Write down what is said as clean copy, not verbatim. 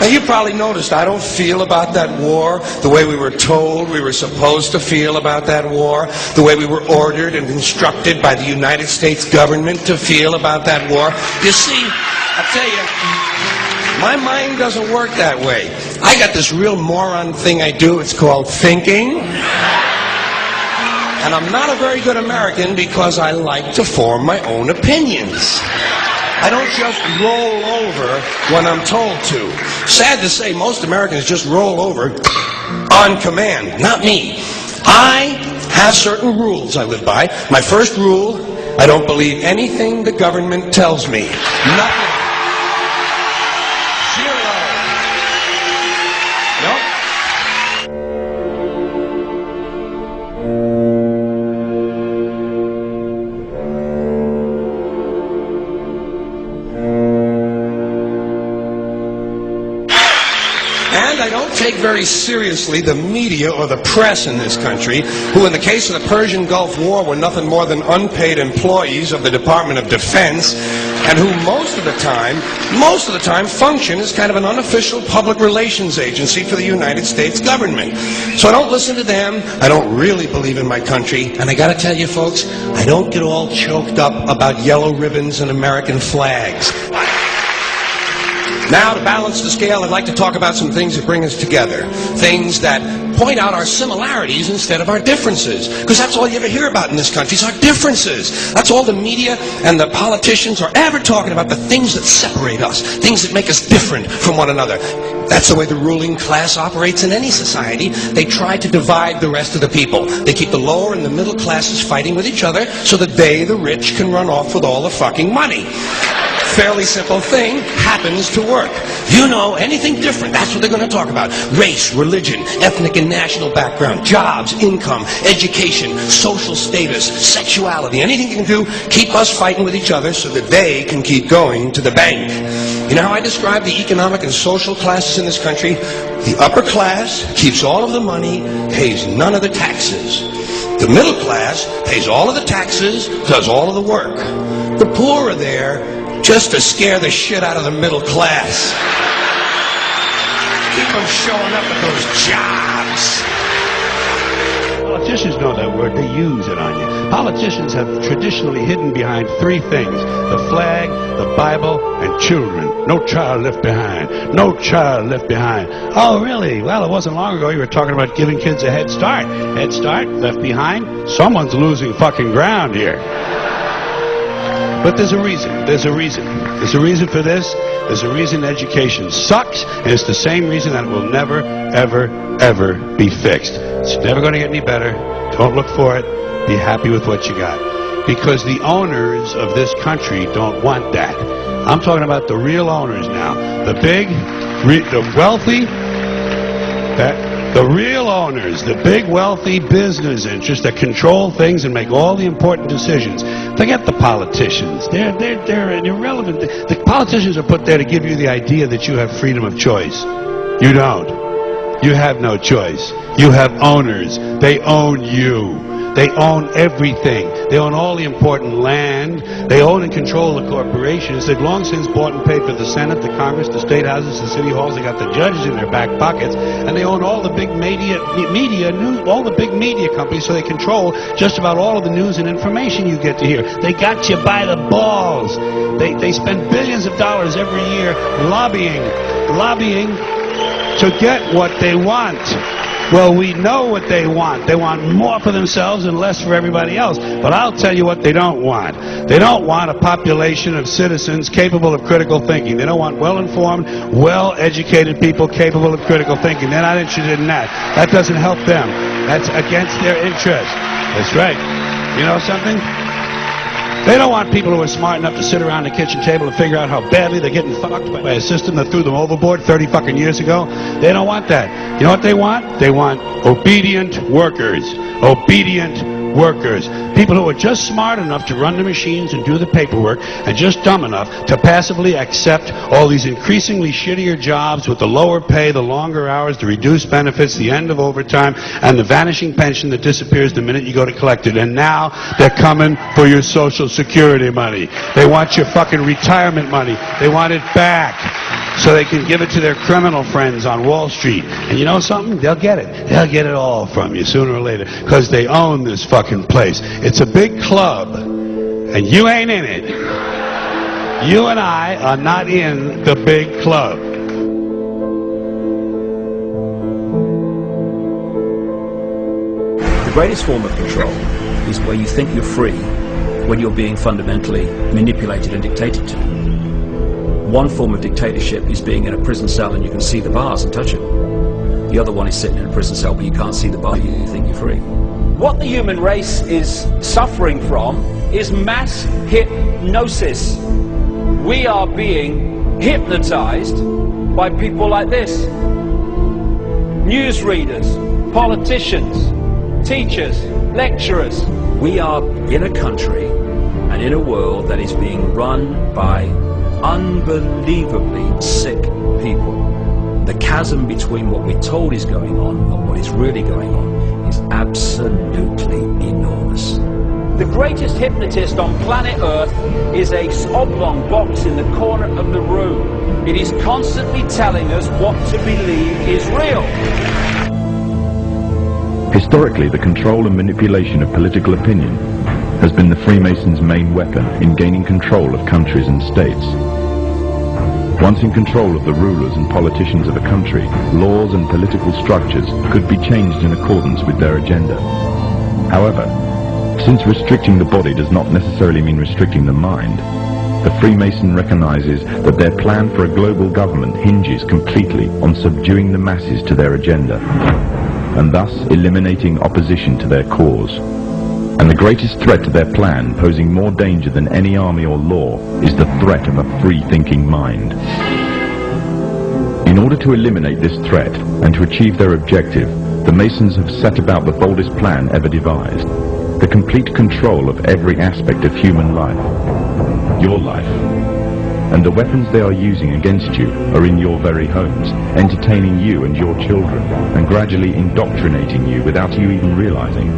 Now, you probably noticed I don't feel about that war the way we were told we were supposed to feel about that war, the way we were ordered and instructed by the United States government to feel about that war. You see, I tell you, my mind doesn't work that way. I got this real moron thing I do. It's called thinking. And I'm not a very good American because I like to form my own opinions. I don't just roll over when I'm told to. Sad to say, most Americans just roll over on command. Not me. I have certain rules I live by. My first rule, I don't believe anything the government tells me. Nothing. Zero. Nope. I don't take very seriously the media or the press in this country, who in the case of the Persian Gulf War were nothing more than unpaid employees of the Department of Defense, and who most of the time function as kind of an unofficial public relations agency for the United States government. So I don't listen to them. I don't really believe in my country. And I gotta tell you folks, I don't get all choked up about yellow ribbons and American flags. Now, to balance the scale, I'd like to talk about some things that bring us together. Things that point out our similarities instead of our differences. Because that's all you ever hear about in this country is our differences. That's all the media and the politicians are ever talking about, the things that separate us, things that make us different from one another. That's the way the ruling class operates in any society. They try to divide the rest of the people. They keep the lower and the middle classes fighting with each other so that they, the rich, can run off with all the fucking money. Fairly simple thing, happens to work. You know, anything different, that's what they're going to talk about. Race, religion, ethnic and national background, jobs, income, education, social status, sexuality, anything you can do, keep us fighting with each other so that they can keep going to the bank. You know how I describe the economic and social classes in this country? The upper class keeps all of the money, pays none of the taxes. The middle class pays all of the taxes, does all of the work. The poor are there just to scare the shit out of the middle class. Keep them showing up at those jobs. Politicians know that word. They use it on you. Politicians have traditionally hidden behind three things: the flag, the Bible, and children. No child left behind. No child left behind. Oh, really? Well, it wasn't long ago you were talking about giving kids a head start. Head start, left behind? Someone's losing fucking ground here. But there's a reason. There's a reason. There's a reason for this. There's a reason education sucks, and it's the same reason that it will never, ever, ever be fixed. It's never going to get any better. Don't look for it. Be happy with what you got. Because the owners of this country don't want that. I'm talking about the real owners now. The big, the wealthy, the real owners, the big wealthy business interests that control things and make all the important decisions. Forget the politicians. They're irrelevant. The politicians are put there to give you the idea that you have freedom of choice. You don't. You have no choice. You have owners. They own you. They own everything. They own all the important land. They own and control the corporations. They've long since bought and paid for the Senate, the Congress, the state houses, the city halls. They got the judges in their back pockets, and they own all the big media news, all the big media companies. So they control just about all of the news and information you get to hear. They got you by the balls. They spend billions of dollars every year lobbying to get what they want. Well, we know what they want. They want more for themselves and less for everybody else. But I'll tell you what they don't want. They don't want a population of citizens capable of critical thinking. They don't want well-informed, well-educated people capable of critical thinking. They're not interested in that. That doesn't help them. That's against their interest. That's right. You know something? They don't want people who are smart enough to sit around the kitchen table and figure out how badly they're getting fucked by a system that threw them overboard 30 fucking years ago. They don't want that. You know what they want? They want obedient workers. Obedient workers, people who are just smart enough to run the machines and do the paperwork and just dumb enough to passively accept all these increasingly shittier jobs with the lower pay, the longer hours, the reduced benefits, the end of overtime, and the vanishing pension that disappears the minute you go to collect it. And now they're coming for your Social Security money. They want your fucking retirement money. They want it back so they can give it to their criminal friends on Wall Street. And you know something? They'll get it. They'll get it all from you sooner or later because they own this fucking place. It's a big club and you ain't in it. You and I are not in the big club. The greatest form of control is where you think you're free when you're being fundamentally manipulated and dictated to. One form of dictatorship is being in a prison cell and you can see the bars and touch them. The other one is sitting in a prison cell but you can't see the bar, you think you're free. What the human race is suffering from is mass hypnosis. We are being hypnotized by people like this. Newsreaders, politicians, teachers, lecturers. We are in a country and in a world that is being run by unbelievably sick people. The chasm between what we're told is going on and what is really going on is absolutely enormous. The greatest hypnotist on planet Earth is a oblong box in the corner of the room. It is constantly telling us what to believe is real. Historically, the control and manipulation of political opinion has been the Freemasons' main weapon in gaining control of countries and states. Once in control of the rulers and politicians of a country, laws and political structures could be changed in accordance with their agenda. However, since restricting the body does not necessarily mean restricting the mind, the Freemason recognizes that their plan for a global government hinges completely on subduing the masses to their agenda, and thus eliminating opposition to their cause. And the greatest threat to their plan, posing more danger than any army or law, is the threat of a free-thinking mind. In order to eliminate this threat and to achieve their objective, the Masons have set about the boldest plan ever devised: the complete control of every aspect of human life, your life. And the weapons they are using against you are in your very homes, entertaining you and your children, and gradually indoctrinating you without you even realizing.